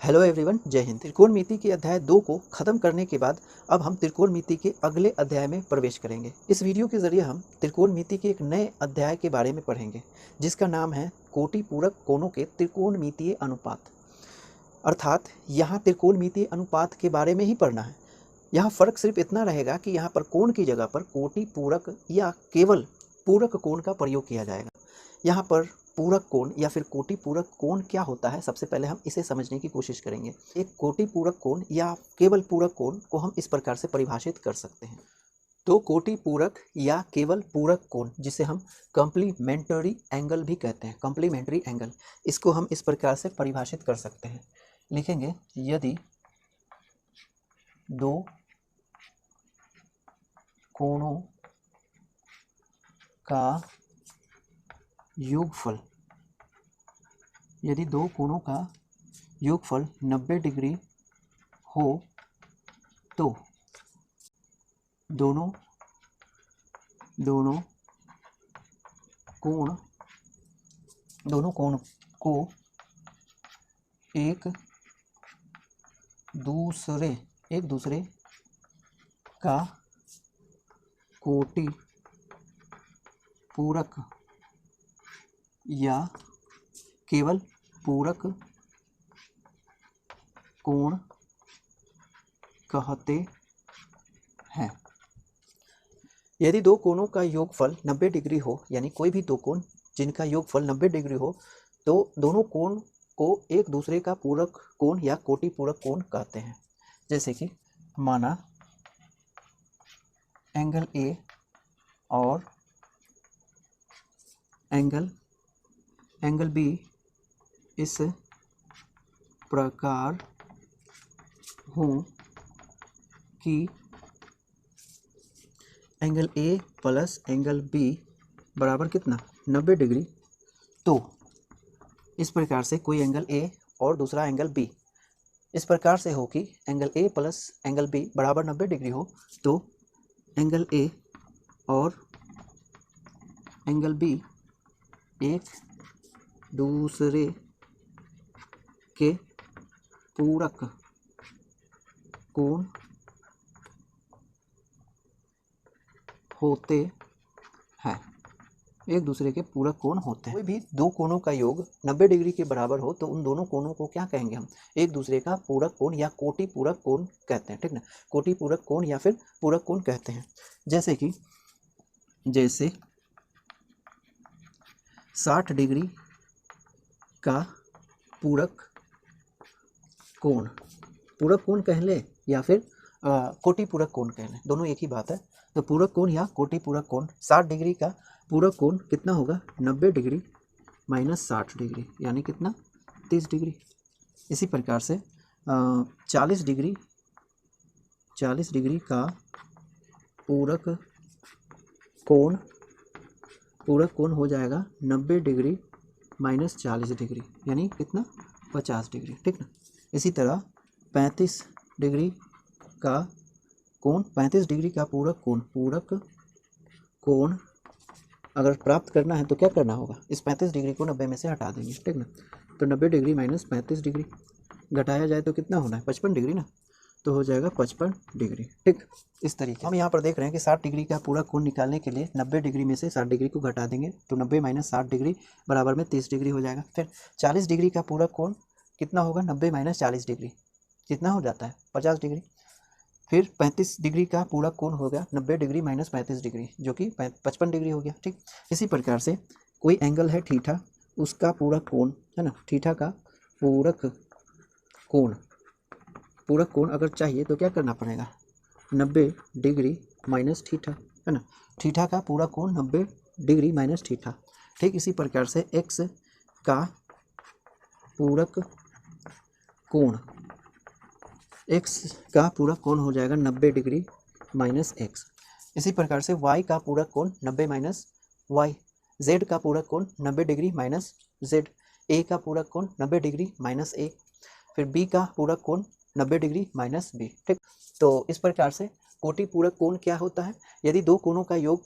Hello everyone, जय हिंद। त्रिकोणमिति के अध्याय 2 को खत्म करने के बाद अब हम त्रिकोणमिति के अगले अध्याय में प्रवेश करेंगे। इस वीडियो के जरिए हम त्रिकोणमिति के एक नए अध्याय के बारे में पढ़ेंगे जिसका नाम है कोटि पूरक कोणों के त्रिकोणमितीय अनुपात। अर्थात यहाँ त्रिकोणमितीय अनुपात के बारे में ही पढ़ना है। यहाँ फर्क सिर्फ इतना रहेगा कि यहाँ पर कोण की जगह पर कोटि पूरक या केवल पूरक कोण का प्रयोग किया जाएगा। यहाँ पर पूरक कोण या फिर कोटि पूरक कोण क्या होता है, सबसे पहले हम इसे समझने की कोशिश करेंगे। एक कोटि पूरक कोण या केवल पूरक कोण को हम इस प्रकार से परिभाषित कर सकते हैं। तो कोटि पूरक या केवल पूरक कोण, जिसे हम कॉम्प्लीमेंट्री एंगल भी कहते हैं, कॉम्प्लीमेंट्री एंगल, इसको हम इस प्रकार से परिभाषित कर सकते हैं। लिखेंगे, यदि दो कोणों का योगफल, यदि दो कोणों का योगफल 90 डिग्री हो तो दोनों कोण को एक दूसरे का कोटि पूरक या केवल पूरक कोण कहते हैं। यदि दो कोणों का योगफल 90 डिग्री हो, यानी कोई भी दो कोण जिनका योगफल 90 डिग्री हो, तो दोनों कोण को एक दूसरे का पूरक कोण या कोटि पूरक कोण कहते हैं। जैसे कि माना एंगल ए और एंगल बी इस प्रकार हो कि angle a plus angle b बराबर कितना, 90 डिग्री। तो इस प्रकार से कोई एंगल ए और दूसरा एंगल बी इस प्रकार से हो कि angle a plus angle b बराबर 90 डिग्री हो, तो एंगल ए और एंगल बी एक दूसरे के पूरक कोण होते हैं, एक दूसरे के पूरक कोण होते हैं। कोई भी दो कोणों का योग 90 डिग्री के बराबर हो तो उन दोनों कोणों को क्या कहेंगे, हम एक दूसरे का पूरक कोण या कोटि पूरक कोण कहते हैं, ठीक ना। कोटि पूरक कोण या फिर पूरक कोण कहते हैं। जैसे 60 डिग्री का पूरक कोण कह ले या फिर कोटि पूरक कोण कह लें, दोनों एक ही बात है। तो पूरक कोण या कोटि पूरक कोण, 60 डिग्री का पूरक कोण कितना होगा, 90 डिग्री माइनस 60 डिग्री, यानी कितना, 30 डिग्री। इसी प्रकार से 40 डिग्री का पूरक कोण हो जाएगा 90 डिग्री माइनस 40 डिग्री, यानी कितना, 50 डिग्री, ठीक ना। इसी तरह 35 डिग्री का पूरक कोण अगर प्राप्त करना है तो क्या करना होगा, इस 35 डिग्री को 90 में से हटा देंगे, ठीक ना। तो 90 डिग्री माइनस 35 डिग्री घटाया जाए तो कितना होना है, 55 डिग्री ना, तो हो जाएगा 55 डिग्री, ठीक। इस तरीके हम यहाँ पर देख रहे हैं कि 60 डिग्री का पूरक कोण निकालने के लिए 90 डिग्री में से 60 डिग्री को घटा देंगे, तो 90 माइनस 60 डिग्री बराबर में 30 डिग्री हो जाएगा। फिर 40 डिग्री का पूरक कोण कितना होगा, 90 माइनस 40 डिग्री कितना हो जाता है, 50 डिग्री। फिर 35 डिग्री का पूरक कोण हो गया 90 डिग्री माइनस 35 डिग्री, जो कि 55 डिग्री हो गया, ठीक। इसी प्रकार से कोई एंगल है थीटा, उसका पूरक कोण है ना, थीटा का पूरक कोण अगर चाहिए तो क्या करना पड़ेगा, 90 डिग्री माइनस थीटा, है ना। थीटा का पूरक कोण 90 डिग्री माइनस थीटा, ठीक। इसी प्रकार से एक्स का पूरक कोण हो जाएगा 90 डिग्री माइनस एक्स। इसी प्रकार से y का पूरक कोण 90 माइनस वाई, z का पूरक कोण 90 डिग्री माइनस z, a का पूरक कोण 90 डिग्री माइनस a, फिर b का पूरक कोण 90 डिग्री माइनस b, ठीक। तो इस प्रकार से कोटि पूरक कोण क्या होता है, यदि दो कोणों का योग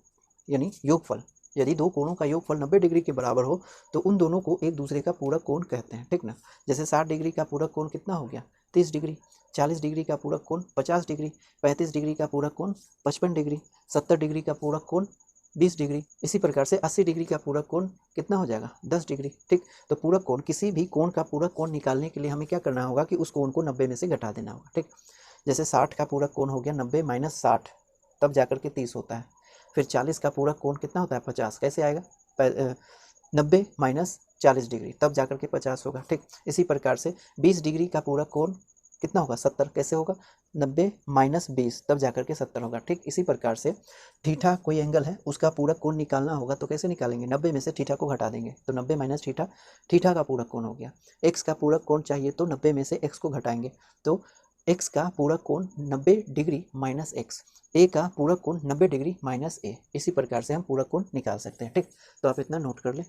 यानी योगफल यदि दो कोणों का योगफल 90 डिग्री के बराबर हो तो उन दोनों को एक दूसरे का पूरक कोण कहते हैं, ठीक ना। जैसे 60 डिग्री का पूरक कोण कितना हो गया, 30 डिग्री। 40 डिग्री का पूरक कोण 50 डिग्री। 35 डिग्री का पूरक कोण 55 डिग्री। 70 डिग्री का पूरक कोण 20 डिग्री। इसी प्रकार से 80 डिग्री का पूरक कोण कितना हो जाएगा, 10 डिग्री, ठीक। तो पूरक कोण, किसी भी कोण का पूरक कोण निकालने के लिए हमें क्या करना होगा कि उस कोण को 90 में से घटा देना होगा, ठीक। जैसे 60 का पूरक कोण हो गया 90 माइनस 60, तब जाकर के 30 होता है। फिर 40 का पूरक कोण कितना होता है, 50, कैसे आएगा, 90 माइनस 40 डिग्री, तब जाकर के 50 होगा, ठीक। इसी प्रकार से 20 डिग्री का पूरक कोण कितना होगा, 70, कैसे होगा, 90 माइनस 20, तब जाकर के 70 होगा, ठीक। इसी प्रकार से थीटा कोई एंगल है, उसका पूरक कोण निकालना होगा तो कैसे निकालेंगे, 90 में से थीटा को घटा देंगे, तो 90 माइनस थीटा, थीटा का पूरक कोण हो गया। एक्स का पूरक कोण चाहिए तो 90 में से एक्स को घटाएंगे, तो एक्स का पूरक कोण 90 डिग्री माइनस एक्स। ए का पूरक कोण 90 डिग्री माइनस ए। इसी प्रकार से हम पूरक कोण निकाल सकते हैं, ठीक। तो आप इतना नोट कर लें।